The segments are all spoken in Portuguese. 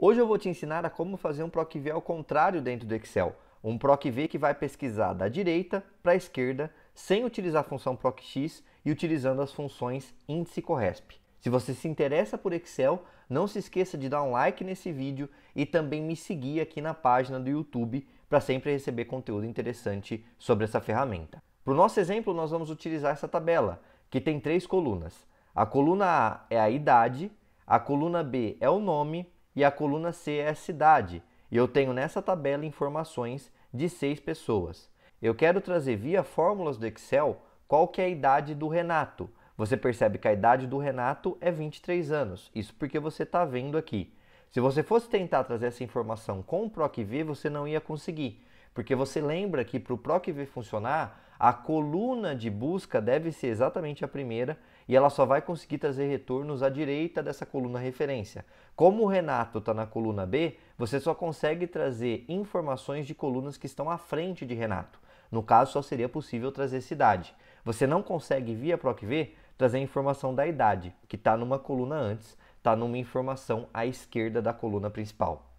Hoje eu vou te ensinar a como fazer um PROC-V ao contrário dentro do Excel. Um PROC-V que vai pesquisar da direita para a esquerda, sem utilizar a função PROC-X e utilizando as funções índice e corresp. Se você se interessa por Excel, não se esqueça de dar um like nesse vídeo e também me seguir aqui na página do YouTube para sempre receber conteúdo interessante sobre essa ferramenta. Para o nosso exemplo, nós vamos utilizar essa tabela, que tem 3 colunas. A coluna A é a idade, a coluna B é o nome e a coluna C é a cidade. E eu tenho nessa tabela informações de 6 pessoas. Eu quero trazer via fórmulas do Excel qual que é a idade do Renato. Você percebe que a idade do Renato é 23 anos. Isso porque você está vendo aqui. Se você fosse tentar trazer essa informação com o PROC-V, você não ia conseguir. Porque você lembra que para o PROC-V funcionar, a coluna de busca deve ser exatamente a primeira e ela só vai conseguir trazer retornos à direita dessa coluna referência. Como o Renato está na coluna B, você só consegue trazer informações de colunas que estão à frente de Renato. No caso, só seria possível trazer cidade. Você não consegue, via PROC-V, trazer a informação da idade, que está numa coluna antes, está numa informação à esquerda da coluna principal.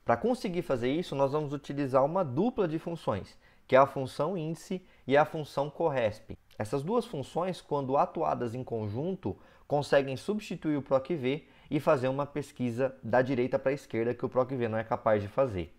Para conseguir fazer isso, nós vamos utilizar uma dupla de funções, que é a função índice e a função corresp. Essas duas funções, quando atuadas em conjunto, conseguem substituir o PROC-V e fazer uma pesquisa da direita para a esquerda que o PROC-V não é capaz de fazer.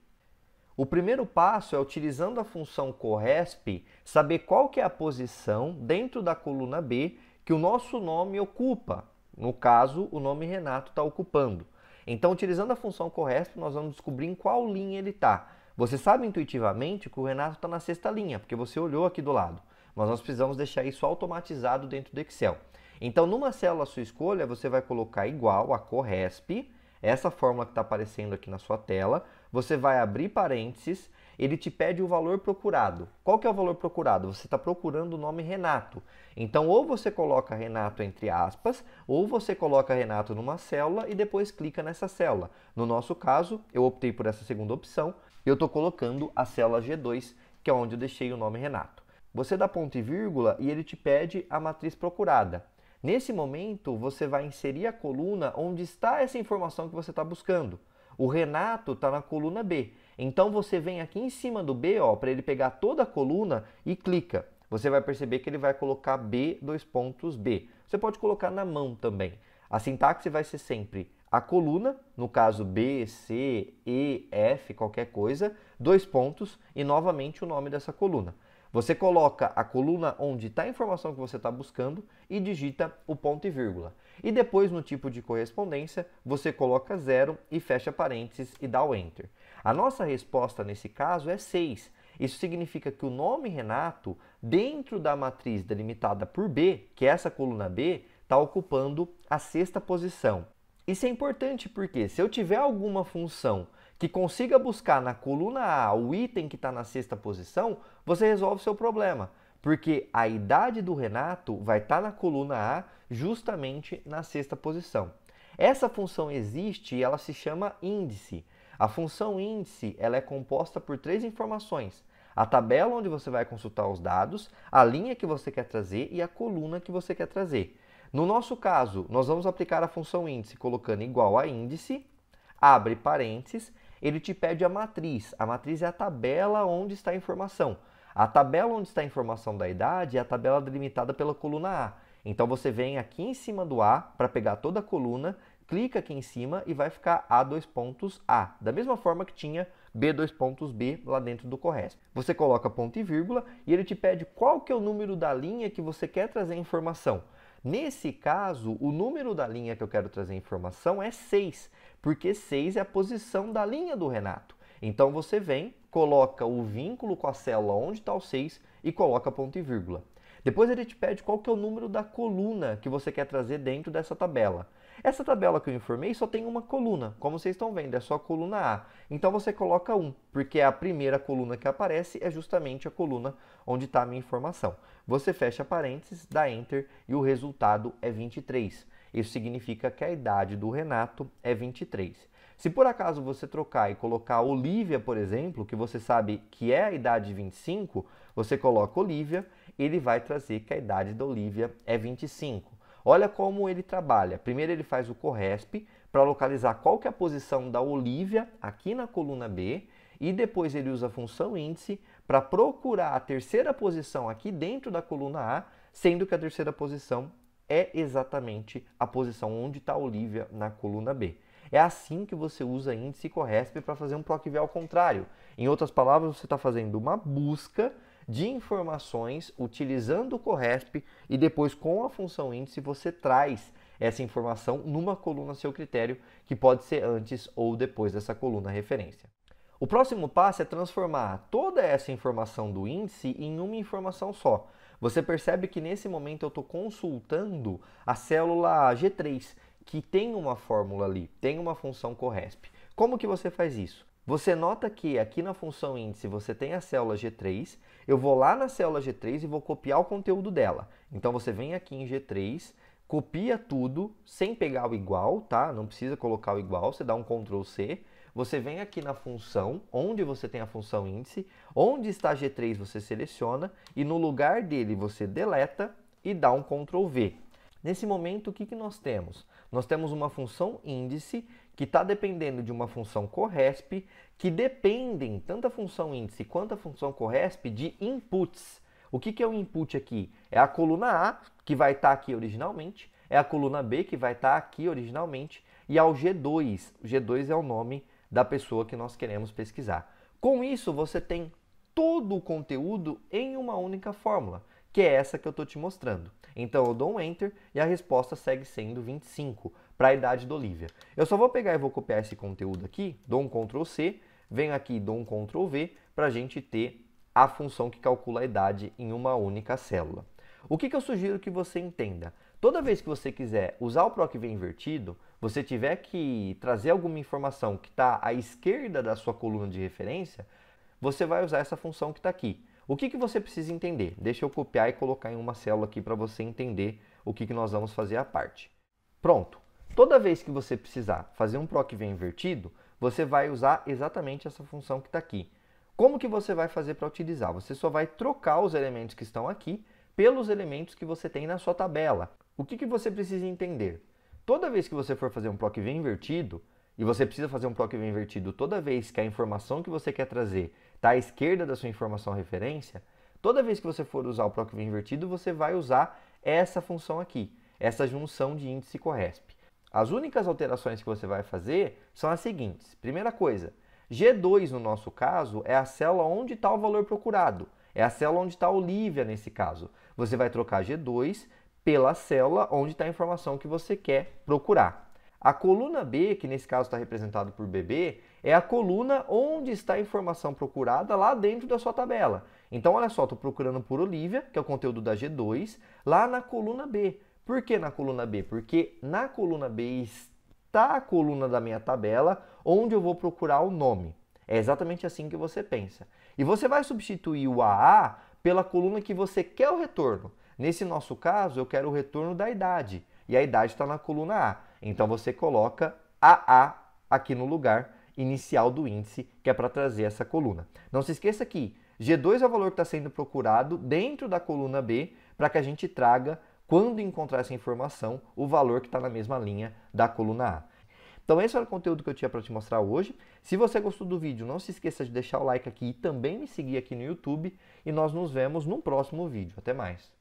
O primeiro passo é, utilizando a função corresp, saber qual que é a posição dentro da coluna B que o nosso nome ocupa. No caso, o nome Renato está ocupando. Então, utilizando a função corresp, nós vamos descobrir em qual linha ele está. Você sabe intuitivamente que o Renato está na 6ª linha, porque você olhou aqui do lado. Mas nós precisamos deixar isso automatizado dentro do Excel. Então, numa célula à sua escolha, você vai colocar igual a corresp, essa fórmula que está aparecendo aqui na sua tela. Você vai abrir parênteses, ele te pede o valor procurado. Qual que é o valor procurado? Você está procurando o nome Renato. Então, ou você coloca Renato entre aspas, ou você coloca Renato numa célula e depois clica nessa célula. No nosso caso, eu optei por essa segunda opção e eu estou colocando a célula G2, que é onde eu deixei o nome Renato. Você dá ponto e vírgula e ele te pede a matriz procurada. Nesse momento, você vai inserir a coluna onde está essa informação que você está buscando. O Renato está na coluna B. Então, você vem aqui em cima do B, para ele pegar toda a coluna e clica. Você vai perceber que ele vai colocar B, dois pontos B. Você pode colocar na mão também. A sintaxe vai ser sempre a coluna, no caso B, C, E, F, qualquer coisa, dois pontos e novamente o nome dessa coluna. Você coloca a coluna onde está a informação que você está buscando e digita o ponto e vírgula. E depois, no tipo de correspondência, você coloca 0 e fecha parênteses e dá o Enter. A nossa resposta nesse caso é 6. Isso significa que o nome Renato, dentro da matriz delimitada por B, que é essa coluna B, está ocupando a 6ª posição. Isso é importante porque se eu tiver alguma função que consiga buscar na coluna A o item que está na 6ª posição, você resolve o seu problema. Porque a idade do Renato vai estar na coluna A justamente na 6ª posição. Essa função existe e ela se chama índice. A função índice ela é composta por 3 informações. A tabela onde você vai consultar os dados, a linha que você quer trazer e a coluna que você quer trazer. No nosso caso, nós vamos aplicar a função índice colocando igual a índice, abre parênteses, ele te pede a matriz. A matriz é a tabela onde está a informação. A tabela onde está a informação da idade é a tabela delimitada pela coluna A. Então, você vem aqui em cima do A para pegar toda a coluna, clica aqui em cima e vai ficar A dois pontos A, da mesma forma que tinha B dois pontos B lá dentro do corresp. Você coloca ponto e vírgula e ele te pede qual que é o número da linha que você quer trazer a informação. Nesse caso, o número da linha que eu quero trazer informação é 6, porque 6 é a posição da linha do Renato. Então, você vem, coloca o vínculo com a célula onde está o 6 e coloca ponto e vírgula. Depois ele te pede qual que é o número da coluna que você quer trazer dentro dessa tabela. Essa tabela que eu informei só tem uma coluna, como vocês estão vendo, é só a coluna A. Então você coloca 1, porque a primeira coluna que aparece é justamente a coluna onde está a minha informação. Você fecha parênteses, dá Enter e o resultado é 23. Isso significa que a idade do Renato é 23. Se por acaso você trocar e colocar Olivia, por exemplo, que você sabe que é a idade de 25, você coloca Olivia, ele vai trazer que a idade da Olivia é 25. Olha como ele trabalha. Primeiro ele faz o corresp para localizar qual que é a posição da Olivia aqui na coluna B, e depois ele usa a função índice para procurar a terceira posição aqui dentro da coluna A, sendo que a terceira posição é exatamente a posição onde está a Olivia na coluna B. É assim que você usa índice e CORRESP para fazer um PROC-V ao contrário. Em outras palavras, você está fazendo uma busca de informações utilizando o CORRESP e depois com a função índice você traz essa informação numa coluna a seu critério, que pode ser antes ou depois dessa coluna referência. O próximo passo é transformar toda essa informação do índice em uma informação só. Você percebe que nesse momento eu estou consultando a célula G3, que tem uma fórmula ali, tem uma função CORRESP. Como que você faz isso? Você nota que aqui na função índice você tem a célula G3, eu vou lá na célula G3 e vou copiar o conteúdo dela. Então você vem aqui em G3, copia tudo sem pegar o igual, tá? Não precisa colocar o igual, você dá um Ctrl C. Você vem aqui na função, onde você tem a função índice, onde está G3 você seleciona e no lugar dele você deleta e dá um Ctrl V. Nesse momento, o que nós temos? Nós temos uma função índice que está dependendo de uma função CORRESP, que dependem, tanto a função índice quanto a função CORRESP, de inputs. O que é o input aqui? É a coluna A, que vai estar aqui originalmente, é a coluna B, que vai estar aqui originalmente, e ao G2. O G2 é o nome da pessoa que nós queremos pesquisar. Com isso, você tem todo o conteúdo em uma única fórmula, que é essa que eu estou te mostrando. Então eu dou um Enter e a resposta segue sendo 25 para a idade da Olivia. Eu só vou pegar e vou copiar esse conteúdo aqui, dou um Ctrl C, venho aqui e dou um Ctrl V para a gente ter a função que calcula a idade em uma única célula. O que eu sugiro que você entenda? Toda vez que você quiser usar o PROC-V invertido, você tiver que trazer alguma informação que está à esquerda da sua coluna de referência, você vai usar essa função que está aqui. O que você precisa entender? Deixa eu copiar e colocar em uma célula aqui para você entender o que nós vamos fazer à parte. Pronto! Toda vez que você precisar fazer um PROC-V invertido, você vai usar exatamente essa função que está aqui. Como que você vai fazer para utilizar? Você só vai trocar os elementos que estão aqui pelos elementos que você tem na sua tabela. O que você precisa entender? Toda vez que você for fazer um PROC-V invertido, e você precisa fazer um PROC-V invertido toda vez que a informação que você quer trazer está à esquerda da sua informação referência, toda vez que você for usar o PROC-V invertido, você vai usar essa função aqui, essa junção de índice e CORRESP. As únicas alterações que você vai fazer são as seguintes. Primeira coisa, G2 no nosso caso é a célula onde está o valor procurado, é a célula onde está a Olivia nesse caso. Você vai trocar G2 pela célula onde está a informação que você quer procurar. A coluna B, que nesse caso está representado por BB, é a coluna onde está a informação procurada lá dentro da sua tabela. Então, olha só, estou procurando por Olivia, que é o conteúdo da G2, lá na coluna B. Por que na coluna B? Porque na coluna B está a coluna da minha tabela, onde eu vou procurar o nome. É exatamente assim que você pensa. E você vai substituir o AA pela coluna que você quer o retorno. Nesse nosso caso, eu quero o retorno da idade. E a idade está na coluna A. Então você coloca AA aqui no lugar inicial do índice, que é para trazer essa coluna. Não se esqueça que G2 é o valor que está sendo procurado dentro da coluna B, para que a gente traga, quando encontrar essa informação, o valor que está na mesma linha da coluna A. Então esse era o conteúdo que eu tinha para te mostrar hoje. Se você gostou do vídeo, não se esqueça de deixar o like aqui e também me seguir aqui no YouTube. E nós nos vemos no próximo vídeo. Até mais!